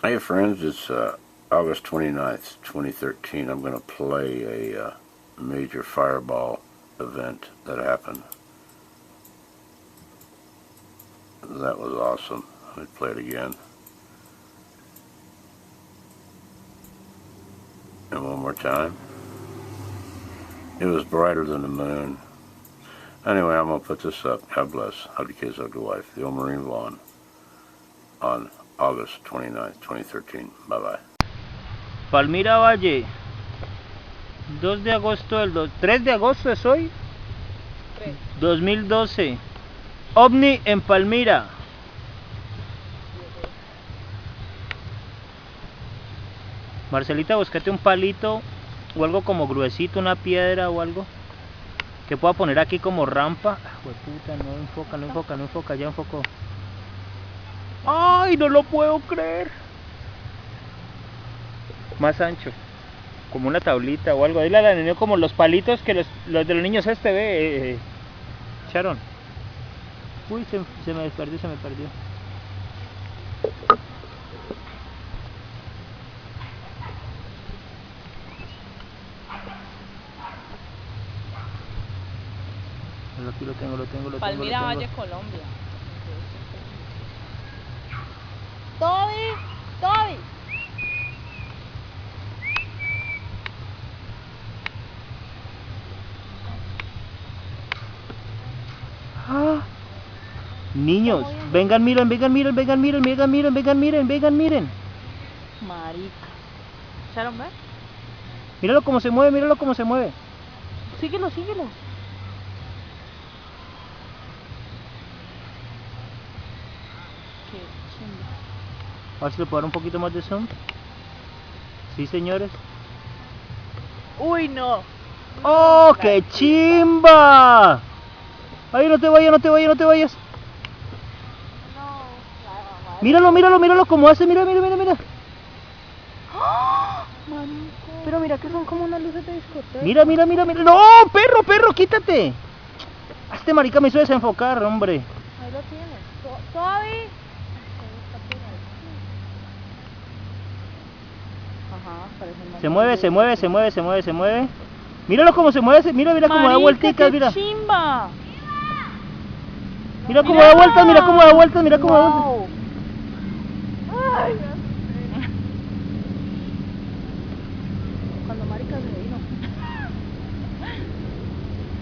Hey friends, it's August 29th, 2013. I'm going to play a major fireball event that happened. That was awesome. Let me play it again. And one more time. It was brighter than the moon. Anyway, I'm going to put this up. God bless. Hug the kids, hug the wife. The old Marine Vaughn on August 29th, 2013. Bye bye. Palmira Valle, 2 de agosto del 3 de agosto es hoy. 2012. OVNI en Palmira. Marcelita, búscate un palito o algo como gruesito, una piedra o algo que pueda poner aquí como rampa. Puta, no enfoca, no enfoca, no enfoca, ya enfocó. ¡Ay, no lo puedo creer! Más ancho, como una tablita o algo. Dile a la niña como los palitos que los de los niños ve, Sharon. Uy, se me perdió, se me perdió. Aquí lo tengo. Palmira Valle, Colombia. Toby. ¡Ah! Niños, vengan, miren. Marica. ¿Sharon, ve? Míralo cómo se mueve. Síguelo. Qué chimba. A ver si le puedo dar un poquito más de zoom. Sí, señores. Uy, no. ¡Oh, qué chimba! Ay, no te vayas. Míralo cómo hace, mira. ¡Ah! Marico. Pero mira que son como unas luces de discoteca. Mira. ¡No, perro, quítate! Este marica me hizo desenfocar, hombre. Ahí lo tienes. Toby. Ajá, parece Se mueve. Míralo cómo se mueve, mira cómo da vuelticas, mira. Chimba. Mira cómo da vueltas, Wow. Ay, cuando marica se vino.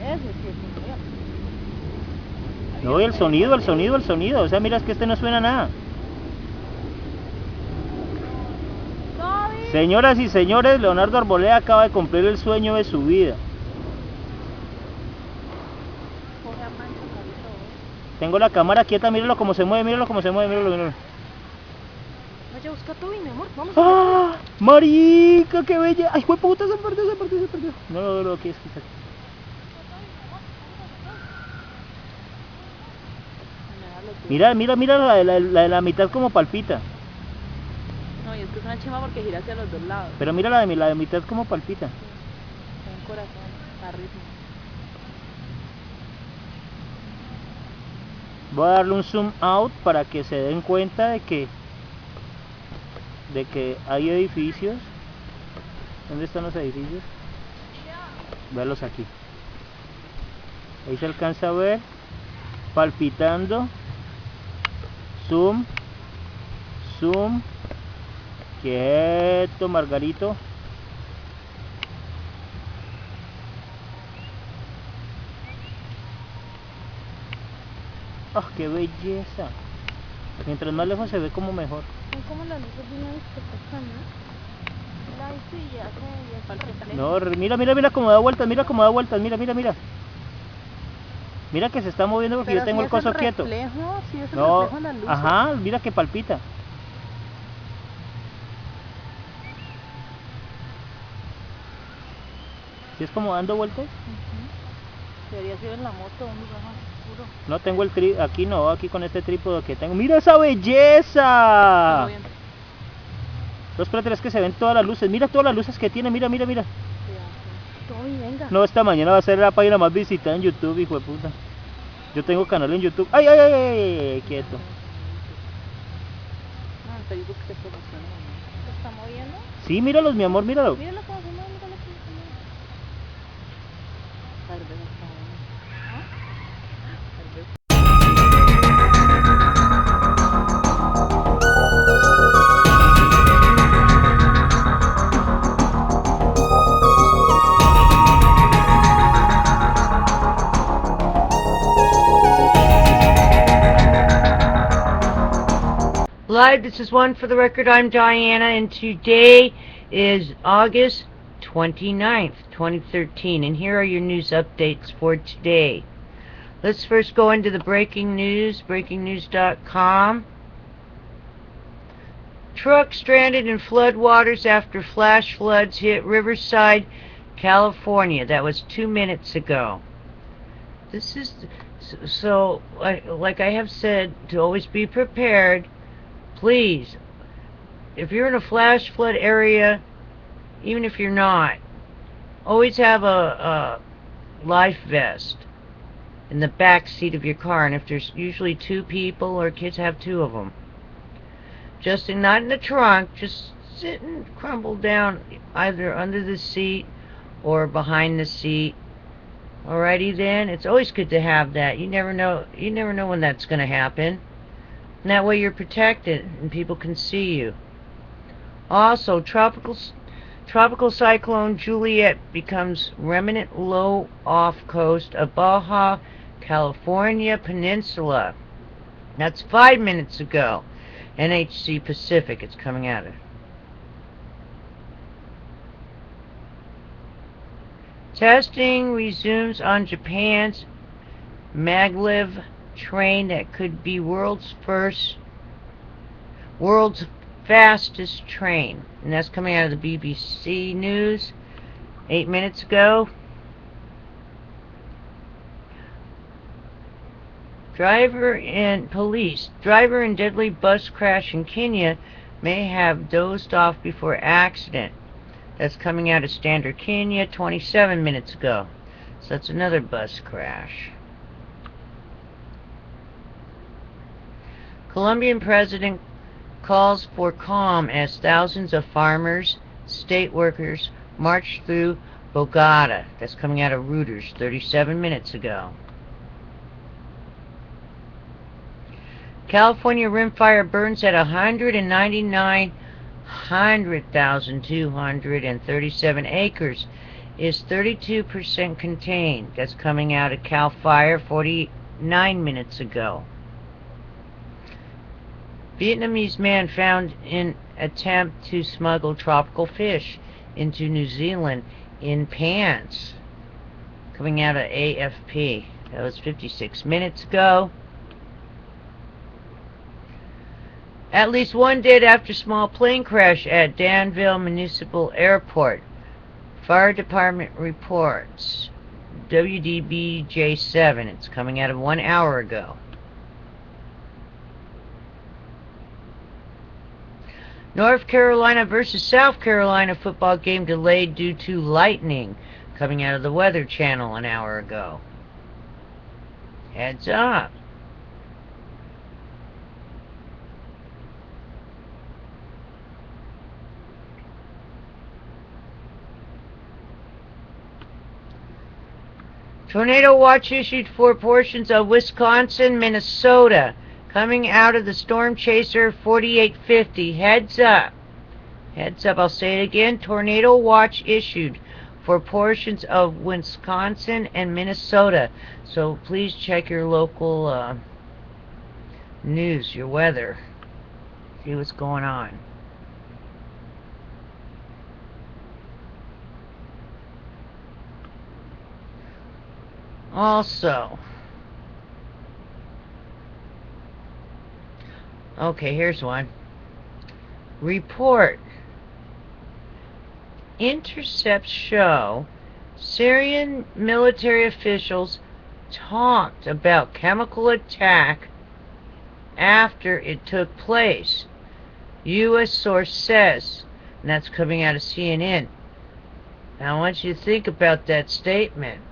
Ese sí es un real. No, y el sonido. O sea, mira, es que este no suena nada. Señoras y señores, Leonardo Arboleda acaba de cumplir el sueño de su vida. Tengo la cámara quieta, míralo cómo se mueve, míralo. Vaya, busca a Toby, mi amor, vamos. ¡Ah! ¡Marica, qué bella! ¡Ay, fue puta, se perdió! No, aquí es que Mira la de la mitad como palpita. No, y es que es una chimba porque gira hacia los dos lados. Pero mira la de mitad como palpita. Sí, está en corazón, a ritmo. Voy a darle un zoom out para que se den cuenta de que hay edificios. ¿Dónde están los edificios? Véalos aquí. Ahí se alcanza a ver, palpitando. Zoom. Quieto, Margarito. ¡Ah, qué belleza! Mientras más lejos se ve como mejor. Son como las luces de una discoteca, ¿no? La hizo y No, mira cómo da vueltas, mira. Mira que se está moviendo porque yo tengo el coso quieto. Sí, es el No, reflejo en la luz. ajá, mira que palpita. ¿Sí es como dando vueltas? Debería ser en la moto, un lugar más oscuro. No tengo el aquí no, aquí con este trípode que tengo. ¡Mira esa belleza! Los espérate, es que se ven todas las luces. Mira todas las luces que tiene, mira. Toby, venga. No, esta mañana va a ser la página más visitada en YouTube, hijo de puta. Yo tengo canal en YouTube. ¡Ay! Quieto. Facebook se promociona, ¿no? ¿Se está moviendo? Sí, míralos, mi amor, míralo. Míralo cómo se mueve, míralo cómo se mueve. Tal vez está bueno. ¿Ah? Tal vez. Live, this is One for the Record. I'm Diana, and today is August 29th, 2013, and here are your news updates for today. Let's first go into the breaking news, breakingnews.com. Truck stranded in floodwaters after flash floods hit Riverside, California. That was 2 minutes ago. This is, so, like I have said, to always be prepared. Please, if you're in a flash flood area, even if you're not, always have a life vest in the back seat of your car. And if there's usually 2 people or kids, have 2 of them. Just not in the trunk, just sit and crumble down either under the seat or behind the seat. Alrighty then, it's always good to have that. You never know when that's going to happen. And that way you're protected and people can see you. Also, tropical cyclone Juliet becomes remnant low off coast of Baja California Peninsula. That's 5 minutes ago. NHC Pacific, it's coming out of. Testing resumes on Japan's maglev train that could be world's fastest train, and that's coming out of the BBC News 8 minutes ago. Driver in deadly bus crash in Kenya may have dozed off before accident. That's coming out of Standard Kenya 27 minutes ago. So that's another bus crash. Colombian president calls for calm as thousands of farmers, state workers march through Bogota. That's coming out of Reuters 37 minutes ago. California rimfire burns at 199,237 acres, is 32% contained. That's coming out of Cal Fire 49 minutes ago. Vietnamese man found in attempt to smuggle tropical fish into New Zealand in pants. Coming out of AFP. That was 56 minutes ago. At least 1 dead after small plane crash at Danville Municipal Airport. Fire Department reports. WDBJ7. It's coming out of 1 hour ago. North Carolina versus South Carolina football game delayed due to lightning. Coming out of the Weather Channel an hour ago. Heads up. Tornado watch issued for portions of Wisconsin, Minnesota. Coming out of the Storm Chaser 4850. Heads up. Heads up, I'll say it again. Tornado watch issued for portions of Wisconsin and Minnesota. So please check your local news, your weather. See what's going on. Also, okay, here's one. Report. Intercepts show Syrian military officials talked about chemical attack after it took place. U.S. source says, and that's coming out of CNN. Now I want you to think about that statement.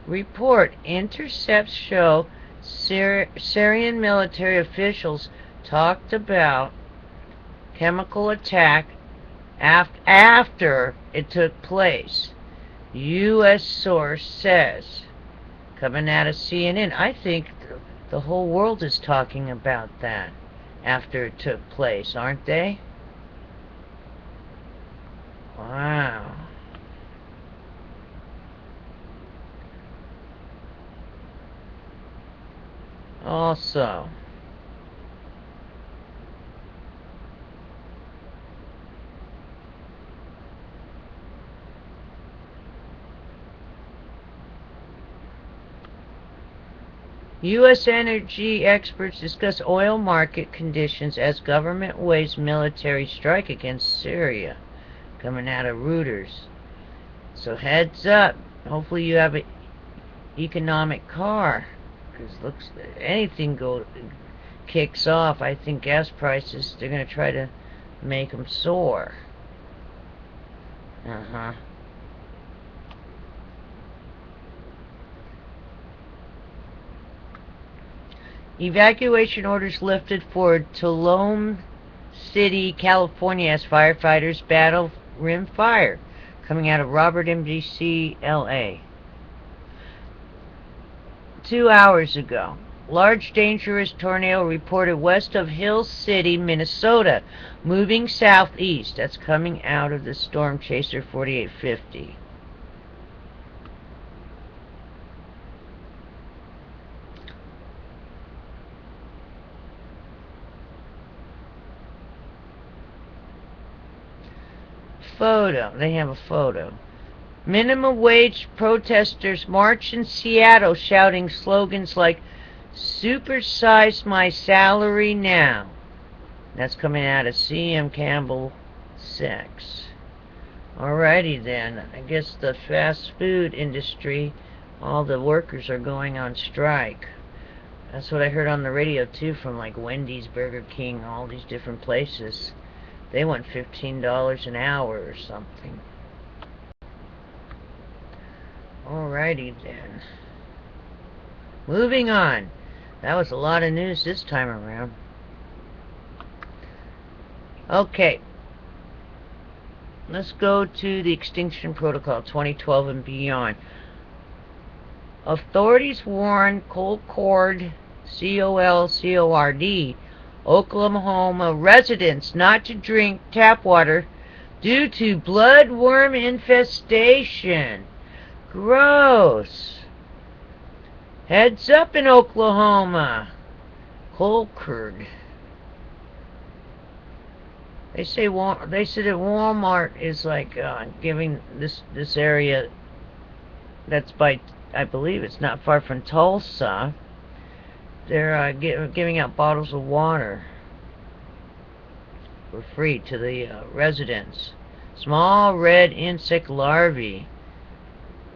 Report. Intercepts show Syrian military officials talked about chemical attack after it took place. U.S. source says, coming out of CNN. I think the whole world is talking about that after it took place, aren't they? Wow. Also, U.S. energy experts discuss oil market conditions as government waged military strike against Syria. Coming out of Reuters. So heads up. Hopefully you have an economic car. Because looks anything kicks off. I think gas prices, they're going to try to make them soar. Evacuation orders lifted for Tulum City, California as firefighters battle rim fire. Coming out of Robert NBC, LA. 2 hours ago, large dangerous tornado reported west of Hill City, Minnesota, moving southeast. That's coming out of the Storm Chaser 4850. Photo. They have a photo. Minimum wage protesters march in Seattle shouting slogans like, "Supersize my salary now." That's coming out of CM Campbell 6. Alrighty then. I guess the fast food industry, all the workers are going on strike. That's what I heard on the radio too, from like Wendy's, Burger King, all these different places. They want $15 an hour or something. Alrighty then. Moving on. That was a lot of news this time around. Okay. Let's go to the Extinction Protocol 2012 and beyond. Authorities warn Concord, C-O-L-C-O-R-D, Oklahoma residents not to drink tap water due to bloodworm infestation. Gross. Heads up in Oklahoma. Concord. They said that Walmart is like giving this area that's by, I believe it's not far from Tulsa. They're giving out bottles of water for free to the residents. Small red insect larvae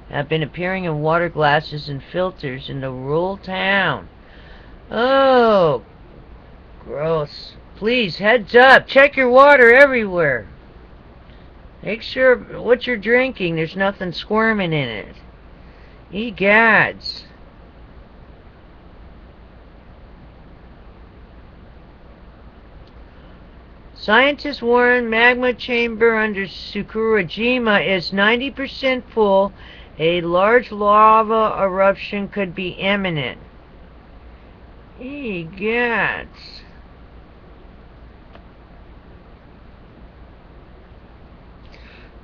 have been appearing in water glasses and filters in the rural town. Oh, gross. Please, heads up. Check your water everywhere. Make sure what you're drinking, there's nothing squirming in it. Egads. Scientists warn magma chamber under Sakurajima is 90% full. A large lava eruption could be imminent. Egads.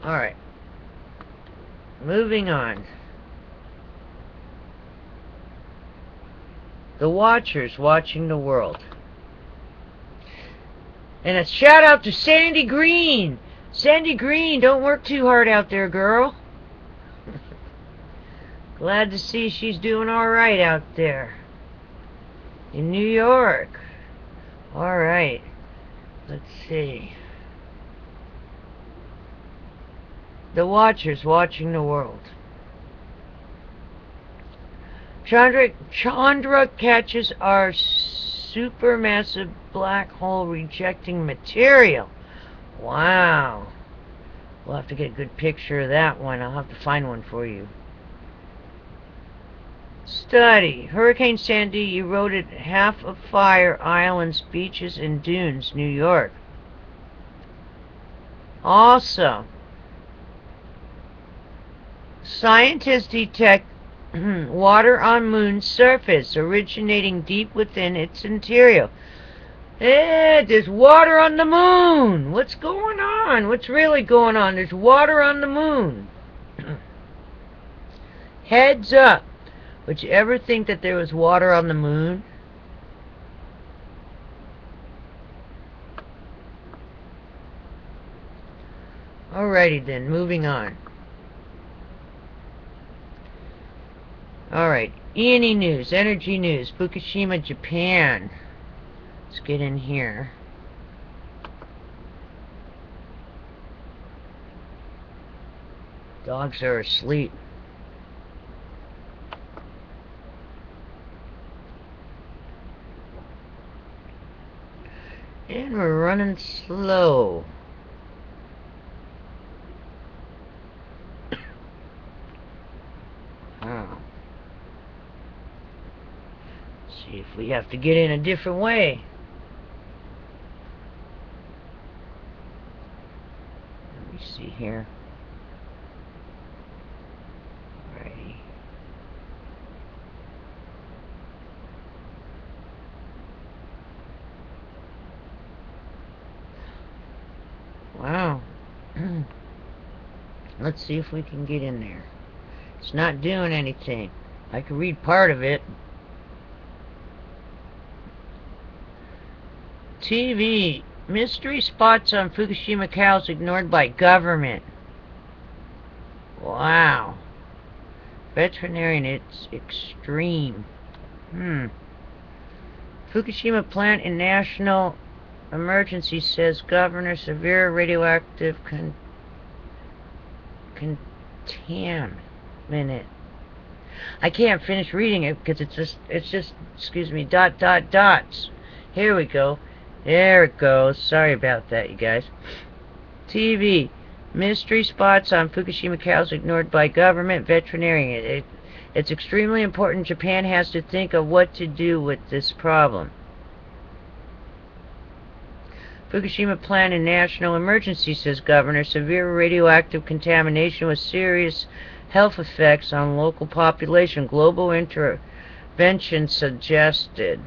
Alright. Moving on. The Watchers watching the world. And a shout out to Sandy Green. Sandy Green, don't work too hard out there, girl. Glad to see she's doing alright out there. In New York. Alright. Let's see. The Watchers watching the world. Chandra catches our supermassive black hole rejecting material. Wow. We'll have to get a good picture of that one. I'll have to find one for you. Study. Hurricane Sandy eroded half of Fire Island's beaches and dunes, New York. Also, scientists detect water on moon's surface originating deep within its interior. There's water on the moon. What's going on? What's really going on? There's water on the moon. Heads up. Would you ever think that there was water on the moon? Alrighty then, moving on. Alright, E&E news, energy news, Fukushima, Japan. Let's get in here. Dogs are asleep. And we're running slow. Oh. See if we have to get in a different way. Let me see here. Alrighty. Wow. Let's see if we can get in there. It's not doing anything. I can read part of it. TV. Mystery spots on Fukushima cows ignored by government. Wow. Veterinarian, it's extreme. Fukushima plant in national emergency, says governor. Severe radioactive contaminant. I can't finish reading it because it's just excuse me, dots. Here we go. There it goes. Sorry about that, you guys. TV. Mystery spots on Fukushima cows ignored by government. Veterinarian. It's extremely important. Japan has to think of what to do with this problem. Fukushima plant in national emergency, says governor. Severe radioactive contamination with serious health effects on local population. Global intervention suggested.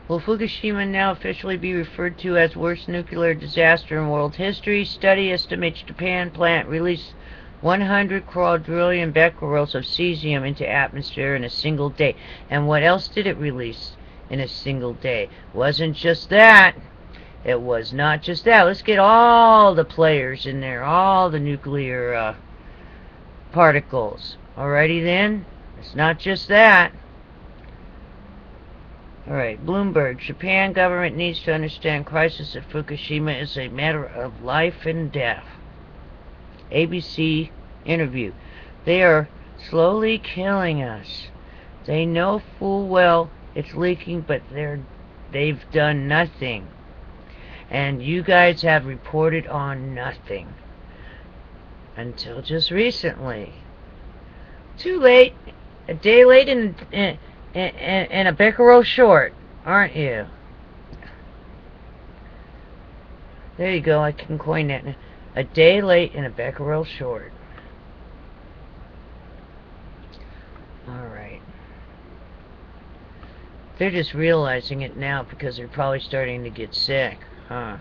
Will Fukushima now officially be referred to as worst nuclear disaster in world history? Study estimates Japan plant released 100 quadrillion becquerels of cesium into atmosphere in a single day. And what else did it release in a single day? Wasn't just that. It was not just that. Let's get all the players in there, all the nuclear particles. Alrighty then. It's not just that. Alright, Bloomberg. Japan government needs to understand crisis at Fukushima is a matter of life and death. ABC interview. They are slowly killing us. They know full well it's leaking, but they've done nothing. And you guys have reported on nothing. Until just recently. Too late. A day late and a becquerel short, aren't you? There you go, I can coin that. A day late and a becquerel short. Alright. They're just realizing it now because they're probably starting to get sick, huh?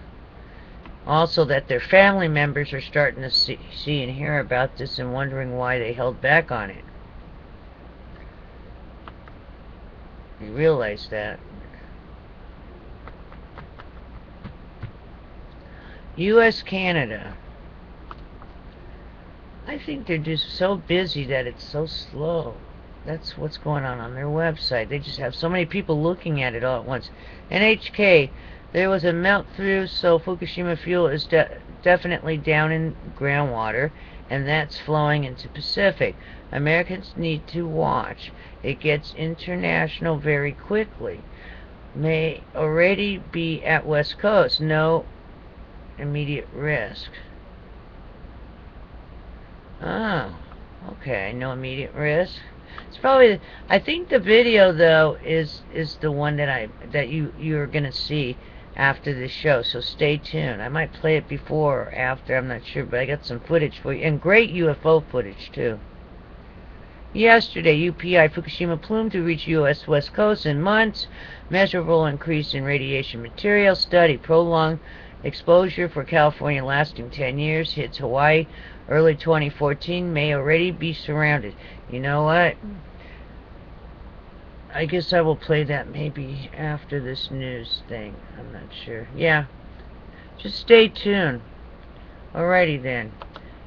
Also that their family members are starting to see and hear about this and wondering why they held back on it. You realize that. U.S. Canada. I think they're just so busy that it's so slow. That's what's going on their website. They just have so many people looking at it all at once. NHK. There was a melt through, so Fukushima fuel is definitely down in groundwater, and that's flowing into Pacific. Americans need to watch. It gets international very quickly. May already be at West Coast. No immediate risk. Oh, okay. No immediate risk. It's probably. I think the video though is the one that you're gonna see after the show. So stay tuned. I might play it before or after. I'm not sure, but I got some footage for you and great UFO footage too. Yesterday, UPI Fukushima plume to reach U.S. West Coast in months. Measurable increase in radiation material. Study prolonged exposure for California lasting 10 years. Hits Hawaii early 2014. May already be surrounded. You know what? I guess I will play that maybe after this news thing. I'm not sure. Yeah. Just stay tuned. Alrighty then.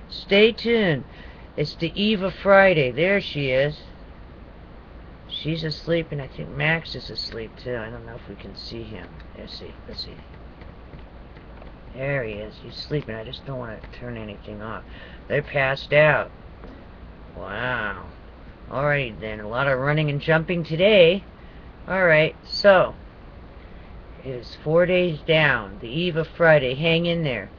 Stay tuned. It's the eve of Friday. There she is. She's asleep, and I think Max is asleep too. I don't know if we can see him. Let's see. Let's see. There he is. He's sleeping. I just don't want to turn anything off. They're passed out. Wow. Alright then. A lot of running and jumping today. Alright, so it is 4 days down. The eve of Friday. Hang in there.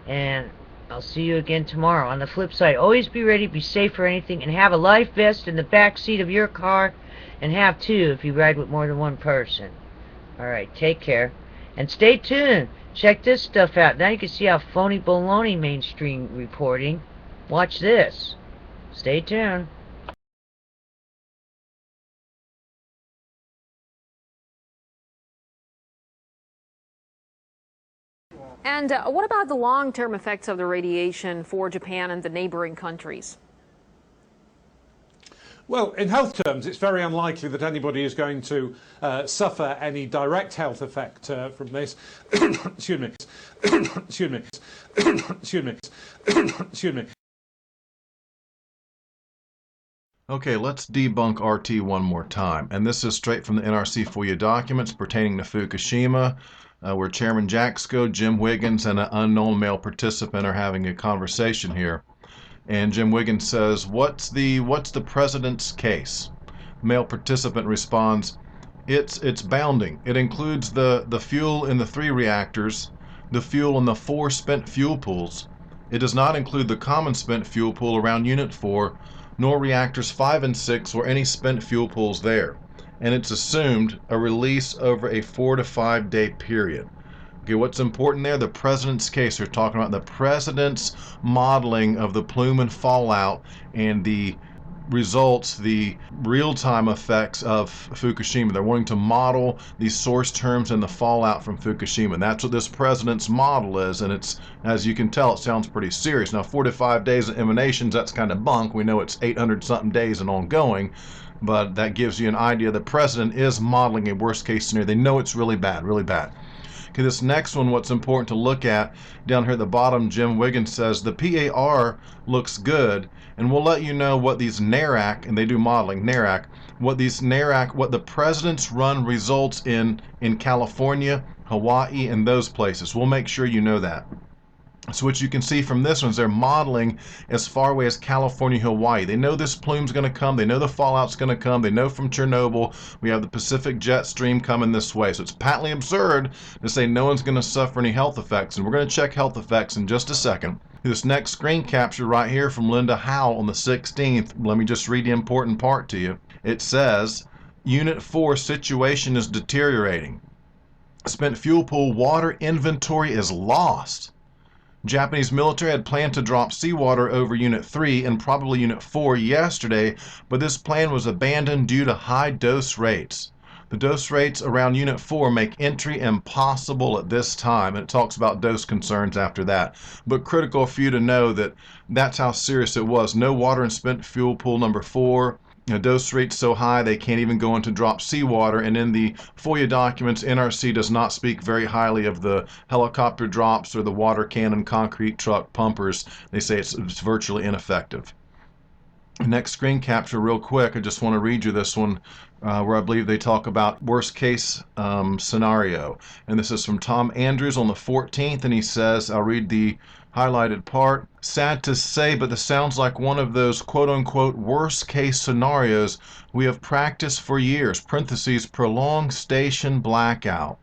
And I'll see you again tomorrow. On the flip side, always be ready, be safe for anything, and have a life vest in the back seat of your car, and have two if you ride with more than one person. Alright, take care. And stay tuned. Check this stuff out. Now you can see how phony baloney mainstream reporting. Watch this. Stay tuned. And what about the long-term effects of the radiation for Japan and the neighboring countries? Well, in health terms, it's very unlikely that anybody is going to suffer any direct health effect from this. Excuse me. Excuse me. Excuse me. Excuse me. Okay, let's debunk RT one more time. And this is straight from the NRC FOIA documents pertaining to Fukushima, where Chairman Jaxco, Jim Wiggins, and an unknown male participant are having a conversation here. And Jim Wiggins says, what's the president's case? Male participant responds, it's bounding. It includes the fuel in the 3 reactors, the fuel in the 4 spent fuel pools. It does not include the common spent fuel pool around Unit 4, nor reactors 5 and 6 or any spent fuel pools there. And it's assumed a release over a 4 to 5 day period. Okay, what's important there? The president's case. They're talking about the president's modeling of the plume and fallout and the results, the real-time effects of Fukushima. They're wanting to model the source terms and the fallout from Fukushima. And that's what this president's model is, and it's, as you can tell, it sounds pretty serious. Now, 4 to 5 days of emanations, that's kind of bunk. We know it's 800-something days and ongoing, but that gives you an idea. The president is modeling a worst-case scenario. They know it's really bad, really bad. Okay, this next one, what's important to look at, down here at the bottom, Jim Wiggins says, the PAR looks good, and we'll let you know what these NARAC, and they do modeling, NARAC, what the president's run results in California, Hawaii, and those places. We'll make sure you know that. So what you can see from this one is they're modeling as far away as California, Hawaii. They know this plume's going to come. They know the fallout's going to come. They know from Chernobyl we have the Pacific jet stream coming this way. So it's patently absurd to say no one's going to suffer any health effects. And we're going to check health effects in just a second. This next screen capture right here from Linda Howell on the 16th. Let me just read the important part to you. It says, Unit 4 situation is deteriorating. Spent fuel pool water inventory is lost. Japanese military had planned to drop seawater over Unit 3 and probably Unit 4 yesterday, but this plan was abandoned due to high dose rates. The dose rates around Unit 4 make entry impossible at this time, and it talks about dose concerns after that. But critical for you to know that that's how serious it was. No water in spent fuel pool number 4. Dose rates so high they can't even go into drop seawater, and in the FOIA documents, NRC does not speak very highly of the helicopter drops or the water cannon concrete truck pumpers. They say it's virtually ineffective. Next screen capture real quick. I just want to read you this one where I believe they talk about worst case scenario. And this is from Tom Andrews on the 14th, and he says, I'll read the highlighted part. Sad to say, but this sounds like one of those quote-unquote worst-case scenarios we have practiced for years, parentheses, prolonged station blackout.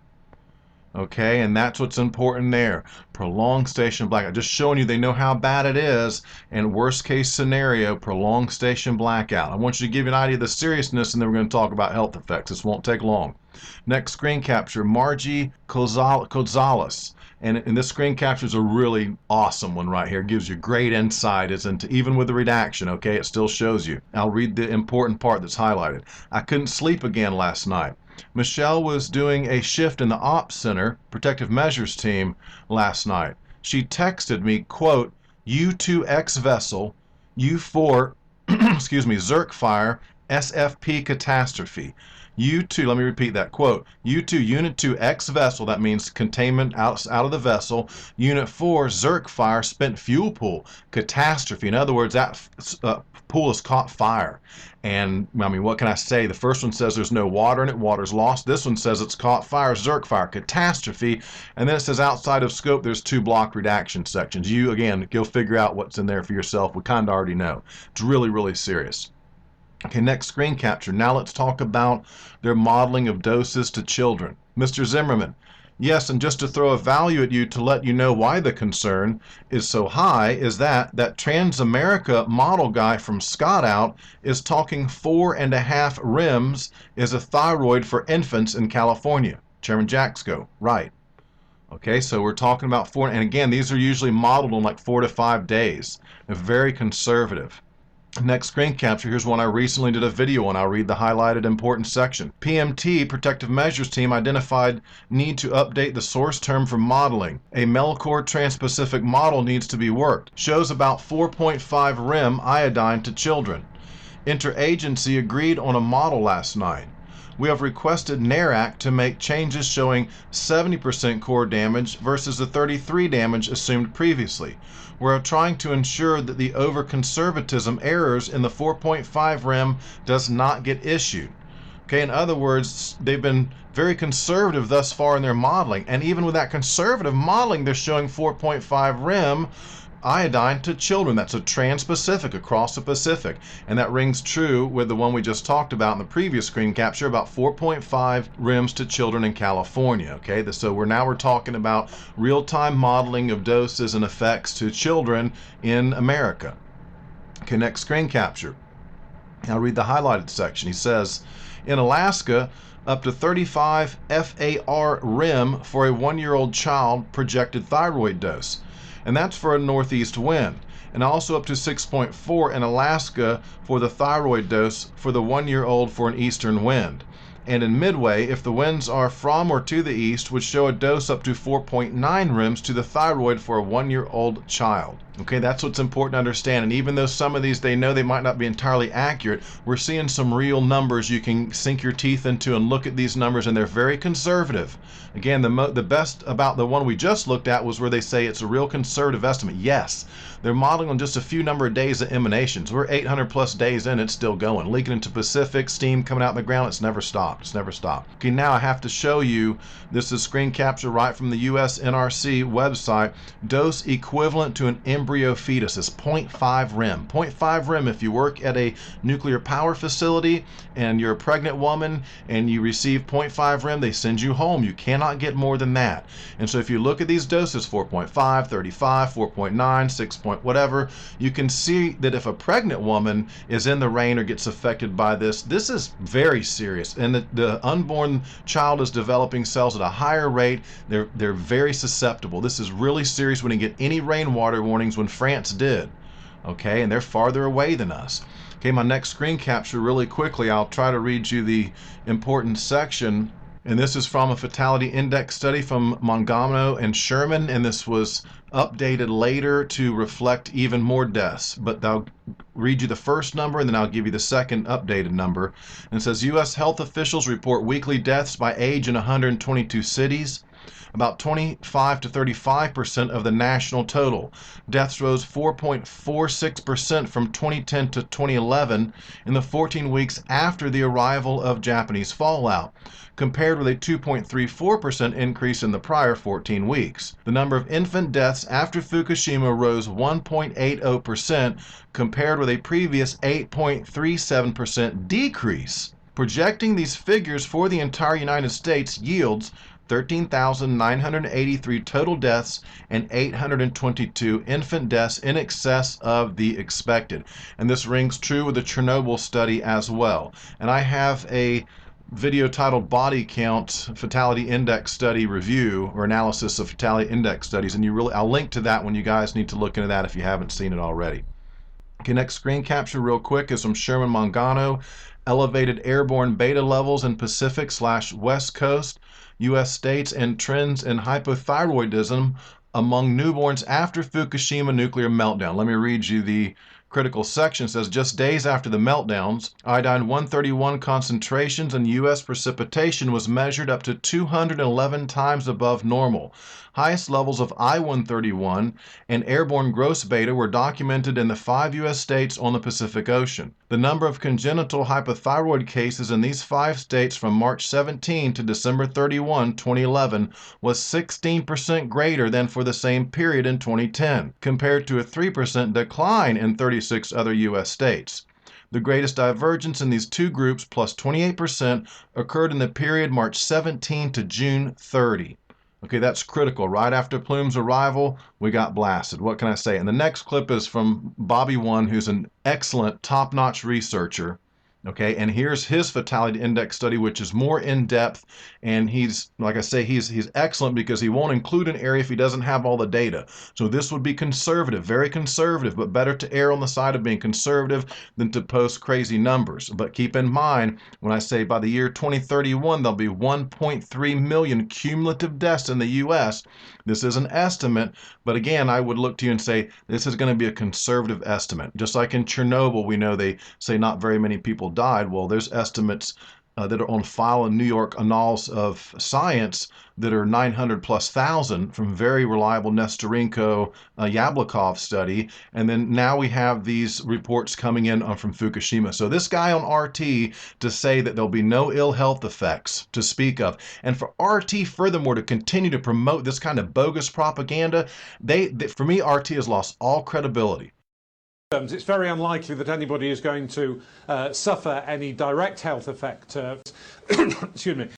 Okay, and that's what's important there. Prolonged station blackout. Just showing you they know how bad it is. And worst case scenario, prolonged station blackout. I want you to give you an idea of the seriousness, and then we're going to talk about health effects. This won't take long. Next screen capture, Margie Gonzalez. And this screen capture is a really awesome one right here. It gives you great insight as into, even with the redaction, okay, it still shows you. I'll read the important part that's highlighted. I couldn't sleep again last night. Michelle was doing a shift in the ops center, protective measures team, last night. She texted me, quote, U2X vessel, U4, excuse me, Zerk fire, SFP catastrophe. U2, let me repeat that quote. U2, Unit 2, X vessel, that means containment out of the vessel. Unit 4, Zerk fire, spent fuel pool, catastrophe. In other words, that pool has caught fire. And, I mean, what can I say? The first one says there's no water in it, water's lost. This one says it's caught fire, Zerk fire, catastrophe. And then it says outside of scope, there's 2 block redaction sections. You, again, go figure out what's in there for yourself. We kind of already know. It's really, really serious. Okay, next screen capture. Now let's talk about their modeling of doses to children. Mr. Zimmerman, yes, and just to throw a value at you to let you know why the concern is so high is that Transamerica model guy from Scott Out is talking 4.5 REMS is a thyroid for infants in California. Chairman Jaxco, right. Okay, so we're talking about 4, and again, these are usually modeled on like 4 to 5 days. They're very conservative. Next screen capture, here's one I recently did a video on. I'll read the highlighted important section. PMT, Protective Measures Team, identified need to update the source term for modeling. A Melcor Trans-Pacific model needs to be worked. Shows about 4.5 REM iodine to children. Interagency agreed on a model last night. We have requested NARAC to make changes showing 70% core damage versus the 33 damage assumed previously. We're trying to ensure that the over-conservatism errors in the 4.5 REM does not get issued. Okay, in other words, they've been very conservative thus far in their modeling, and even with that conservative modeling, they're showing 4.5 REM iodine to children. That's a trans-Pacific, across the Pacific, and that rings true with the one we just talked about in the previous screen capture, about 4.5 REMs to children in California. Okay, so we're talking about real-time modeling of doses and effects to children in America. Okay, next screen capture. I'll read the highlighted section. He says, in Alaska, up to 35 FAR REM for a 1-year-old child projected thyroid dose. And that's for a northeast wind, and also up to 6.4 in Alaska for the thyroid dose for the 1-year-old for an eastern wind. And in Midway, if the winds are from or to the east, would show a dose up to 4.9 REMs to the thyroid for a 1-year-old child. Okay, that's what's important to understand. And even though some of these, they know they might not be entirely accurate, we're seeing some real numbers you can sink your teeth into and look at these numbers, and they're very conservative. Again, the best about the one we just looked at was where they say it's a real conservative estimate. Yes, they're modeling on just a few number of days of emanations. We're 800 plus days in, it's still going. Leaking into Pacific, steam coming out in the ground, it's never stopped. It's never stopped. Okay, now I have to show you, this is screen capture right from the US NRC website. Dose equivalent to an embryo fetus is 0.5 REM. 0.5 REM if you work at a nuclear power facility and you're a pregnant woman and you receive 0.5 REM, they send you home. You cannot get more than that. And so if you look at these doses, 4.5, 35, 4.9, 6. Whatever, you can see that if a pregnant woman is in the rain or gets affected by this, this is very serious. And the unborn child is developing cells at a higher rate. They're very susceptible. This is really serious when you get any rainwater warnings, when France did. Okay, and they're farther away than us. Okay, my next screen capture, really quickly, I'll try to read you the important section. And this is from a fatality index study from Mangano and Sherman, and this was updated later to reflect even more deaths. But I'll read you the first number, and then I'll give you the second updated number. And it says, U.S. health officials report weekly deaths by age in 122 cities. About 25 to 35% of the national total. Deaths rose 4.46% from 2010 to 2011 in the 14 weeks after the arrival of Japanese fallout, compared with a 2.34% increase in the prior 14 weeks. The number of infant deaths after Fukushima rose 1.80%, compared with a previous 8.37% decrease. Projecting these figures for the entire United States yields 13,983 total deaths and 822 infant deaths, in excess of the expected. And this rings true with the Chernobyl study as well. And I have a video titled Body Count Fatality Index Study Review, or Analysis of Fatality Index Studies, and I'll link to that when you guys need to look into that if you haven't seen it already. Okay, next screen capture real quick is from Sherman Mangano. Elevated airborne beta levels in Pacific/West Coast U.S. states and trends in hypothyroidism among newborns after Fukushima nuclear meltdown. Let me read you the critical section. It says, just days after the meltdowns, iodine-131 concentrations in U.S. precipitation was measured up to 211 times above normal. Highest levels of I-131 and airborne gross beta were documented in the 5 U.S. states on the Pacific Ocean. The number of congenital hypothyroid cases in these 5 states from March 17 to December 31, 2011 was 16% greater than for the same period in 2010, compared to a 3% decline in 36 other U.S. states. The greatest divergence in these two groups, plus 28%, occurred in the period March 17 to June 30. Okay, that's critical. Right after Plume's arrival, we got blasted. What can I say? And the next clip is from Bobby One, who's an excellent, top-notch researcher. Okay, and here's his fatality index study, which is more in-depth, and he's, like I say, he's excellent because he won't include an area if he doesn't have all the data. So this would be conservative, very conservative, but better to err on the side of being conservative than to post crazy numbers. But keep in mind, when I say by the year 2031, there'll be 1.3 million cumulative deaths in the U.S., this is an estimate, but again, I would look to you and say this is going to be a conservative estimate. Just like in Chernobyl, we know they say not very many people died. Well, there's estimates that are on file in New York Annals of Science that are 900 plus thousand from very reliable Nestorenko Yablokov study. And then now we have these reports coming in from Fukushima. So this guy on RT to say that there'll be no ill health effects to speak of. And for RT, furthermore, to continue to promote this kind of bogus propaganda, for me, RT has lost all credibility. It's very unlikely that anybody is going to suffer any direct health effect. Excuse me.